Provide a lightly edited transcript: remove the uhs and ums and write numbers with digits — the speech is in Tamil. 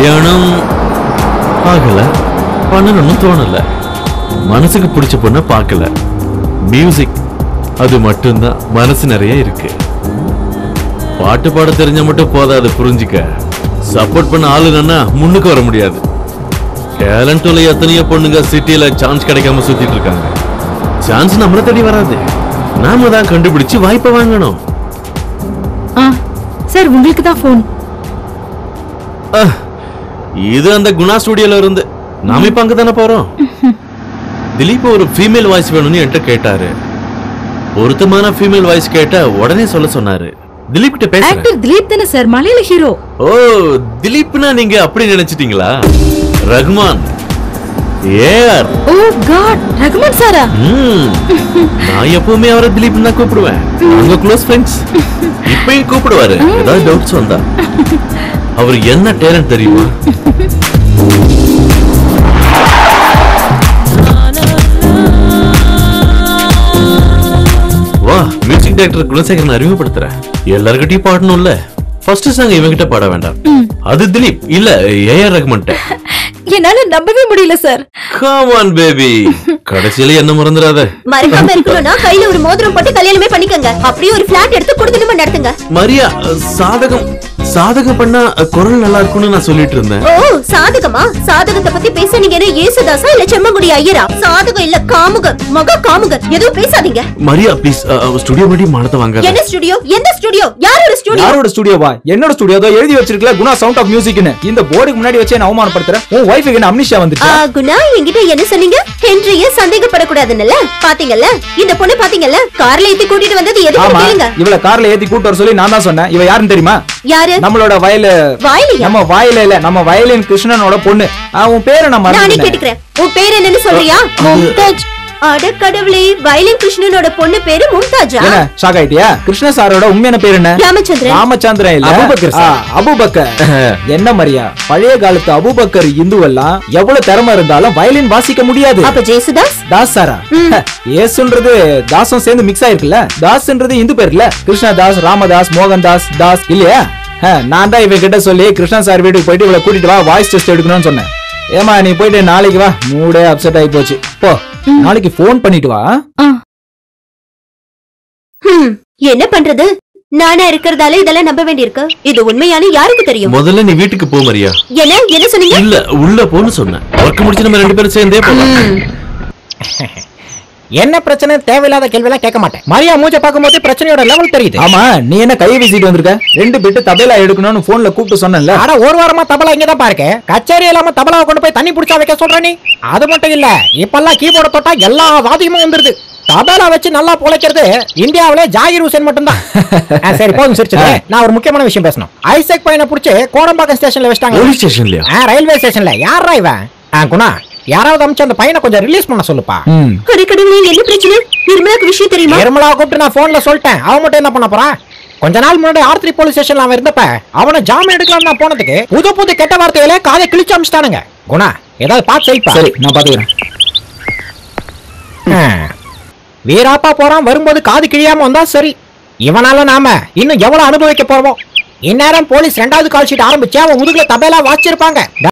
கல்யாணம் ஆகல, பண்ணணும்னு தோணல. மனசுக்கு பிடிச்ச பொண்ண பார்க்கல. மியூசிக் அது மட்டும்தான் மனசு நிறைய இருக்கு. பாட்டு பாட தெரிஞ்ச மட்டும் போதாது, புரிஞ்சுக்க. சப்போர்ட் பண்ண ஆளுங்கன்னா முன்னுக்கு வர முடியாது. டேலண்ட் உள்ள எத்தனையோ பொண்ணுங்க சிட்டில சான்ஸ் கிடைக்காம சுத்திட்டு இருக்காங்க. சான்ஸ் நம்மள தேடி வராது, நாம தான் கண்டுபிடிச்சு வாய்ப்பை வாங்கணும். சார் உங்களுக்கு தான் போன். இது அந்த குணா ஸ்டுடியோல இருந்து. நாம இப்ப அங்கதானே போறோம். திலீப் ஒரு ஃபீமேல் வாய்ஸ் வேணும்னு என்கிட்ட கேட்டாரு. பொருத்தமான ஃபீமேல் வாய்ஸ் கேட்ட உடனே சொல்ல சொன்னாரு. திலீப் கிட்ட பேசுறேன். ஆக்டர் திலீப் தானே சார், மலையாள ஹீரோ. ஓ, திலீப்னா நீங்க அப்படி நினைச்சிட்டீங்களா? ரஹ்மான், ஏஆர். ஓ காட், ரஹ்மான் சாரா? நான் எப்பவுமே அவரை திலீப் தான் கூப்பிடுவேன். நாங்க க்ளோஸ் ஃப்ரெண்ட்ஸ். இப்பயும் கூப்பிடுவாரு ஏதாவது டவுட்ஸ் வந்தா. அவர் என்ன டேலண்ட் தெரியுமா? வா, மியூசிக் டைரக்டர் குலசேகரன் அறிமுகப்படுத்துறேன். எல்லார்கிட்டயும் பாடணும்ல. ஃபர்ஸ்ட் சாங் இவங்கிட்ட பாட வேண்டாம், அது திலீப் இல்ல ஏஆர் ரஹ்மான். என்னால நம்பவே முடியல சார். கம் ஆன் பேபி, கடைசியில என்ன மறந்துடாத. மறக்காம இருக்கணும்னா கையில ஒரு மோதிரம் போட்டு கல்யாணமே பண்ணிக்கங்க. அப்படியே ஒரு ஃபிளாட் எடுத்து குடுக்கணுமா நடத்துங்க. மரியா, சாதகம் பண்ணா குரல் நல்லா இருக்கும்னு நான் சொல்லிட்டு இருந்தேன். ஓ, சாதகமா? சாதகத்தை பத்தி பேச நீங்க என்ன ஏசுதாசா இல்ல செம்மங்குடி ஐயரா? சாதகம் இல்ல காமுகர், மகா காமுகர். எதுவும் பேசாதீங்க. மரியா ப்ளீஸ், ஸ்டுடியோ மடி மானத்தை வாங்க. என்ன ஸ்டுடியோ? எந்த ஸ்டுடியோ? யாரோட ஸ்டுடியோ? யாரோட ஸ்டுடியோவா? என்னோட ஸ்டுடியோ தான் எழுதி வச்சிருக்கல, குணா சவுண்ட் ஆஃப் மியூசிக்னு. இந்த போர்டுக்கு முன்னாடி வச்சு என்ன அவமானப்படுத்துற? உன் வைஃப்க்கு என்ன அம்னிஷியா வந்துச்சு? குணா என்கிட்ட என்ன சொன்னீங்க? ஹென்ரிய சந்தேகப்படக்கூடாதுன்னு. பாத்தீங்கல்ல, இந்த பொண்ணு பாத்தீங்கல்ல, கார்ல ஏத்தி கூட்டிட்டு வந்தது எதுக்கு கேளுங்க. இவள கார்ல ஏத்தி கூட்டி வர சொல்லி நான் தான் சொன்னேன். இவ யாருன்னு தெரியுமா? யாரு? நம்மளோட நம்ம வயல இல்ல, நம்ம வயலின் கிருஷ்ணனோட பொண்ணு. உன் பேரை நான் நானே கேட்டுக்கிறேன். உன் பேர் என்னன்னு சொல்றியா? மும்தாஜ். அட கடவுளே, வயலின் கிருஷ்ணனோட பொண்ணு பேரு மும்தாஜா? என்ன ஷாக் ஆயிட்டியா? கிருஷ்ண சாரோட உண்மையான பேர் என்ன? ராமச்சந்திரன் இல்ல, அபூபக்கர். என்ன மரியா, பழைய காலத்து அபூபக்கர் இந்துவெல்லாம் எவ்வளவு திறமை இருந்தாலும் வயலின் வாசிக்க முடியாது. அப்ப ஜேசுதாஸ்? தாஸ் சாரா? ஏசுன்றது தாசும் சேர்ந்து மிக்ஸ் ஆயிருக்குல்ல. தாஸ்ன்றது இந்து பேர் இல்ல. கிருஷ்ணதாஸ், ராமதாஸ், மோகன்தாஸ் தாஸ் இல்லையா? நான் தான் இவன் கிட்ட சொல்லி கிருஷ்ணா சார் வீட்டுக்கு போயிட்டு இவளை கூட்டிட்டு வா, வாய்ஸ் டெஸ்ட் எடுக்கணும்னு சொன்னேன். ஏமா நீ போயிட்டு நாளைக்கு வா, மூடே அப்செட் ஆகி போச்சு. போ, நாளைக்கு போன் பண்ணிட்டு வா. என்ன பண்றது? நானா இருக்கிறதால இதெல்லாம் நம்ப வேண்டியிருக்கு. இது உண்மையான யாருக்கு தெரியும்? முதல்ல நீ வீட்டுக்கு போ மரியா. என்ன சொன்னீங்க? இல்ல, உள்ள போன்னு சொன்னேன். ஒர்க் முடிச்சு நம்ம ரெண்டு பேரும் சேர்ந்தே போலாம். என்ன பிரச்சனை? தேவையில்லாத கேள்வி எல்லாம் கேட்க மாட்டேன். மரியா மூஞ்ச பாக்கும்போது பிரச்சனையோட லெவல் தெரியுது. ஆமா, நீ என்ன கையை வீசிட்டு வந்திருக்க? 2 பிட்டு தபேலா எடுக்கணும்னு போன்ல கூப்பிட்டு சொன்னேன்ல. அட, ஒரு வாரமா தபலா இங்கதான் பாருக்க. கச்சேரி இல்லாம தபலாவை கொண்டு போய் தண்ணி புடிச்சா வைக்க சொல்ற நீ? அது மட்டும் இல்ல, இப்பெல்லாம் கீபோர்ட தொட்டா எல்லா வாதியமும் வந்துருது. தபேலா வச்சு நல்லா பொழைக்கிறது இந்தியாவிலே ஜாகிர் ஹுசேன் மட்டும்தான். சரி போதும் சிரிச்சது. நான் ஒரு முக்கியமான விஷயம் பேசணும். ஐசக் பையனை புடிச்சு கோடம்பாக்கம் ஸ்டேஷன்ல வச்சிட்டாங்க. போலீஸ் ஸ்டேஷன்லயா? ரயில்வே ஸ்டேஷன்ல. யாரா இவன்? குணா, யாராவது அமிச்சு அந்த பையனை கொஞ்சம் ரிலீஸ் பண்ண சொல்லுப்பா. என்ன பிரச்சனை? நிர்மலாக்கு விஷயம் தெரியுமா? நிர்மலாவை கூப்பிட்டு நான் போன்ல சொல்லிட்டேன். அவன் மட்டும் என்ன பண்ண போறா? கொஞ்ச நாள் முன்னாடி R3 போலீஸ் ஸ்டேஷன்ல அவன் இருந்தப்ப அவனை ஜாமீன் எடுக்கலாம் நான் போனதுக்கு புது கெட்ட வார்த்தையில காதை கிழிச்சு அமிச்சிட்டானுங்க. குணா, ஏதாவது பார்த்து செய்ப்பா. சரி, நான் பாத்துக்கிறேன். வீராப்பா போறான், வரும்போது காது கிழியாம வந்தா சரி. இவனால நாம இன்னும் எவ்வளவு அனுபவிக்க போறோம். இந்நேரம் போலீஸ் 2வது கால் ஷீட் ஆரம்பிச்சு அவன் முதுகுல தபேலா வாச்சிருப்பாங்க.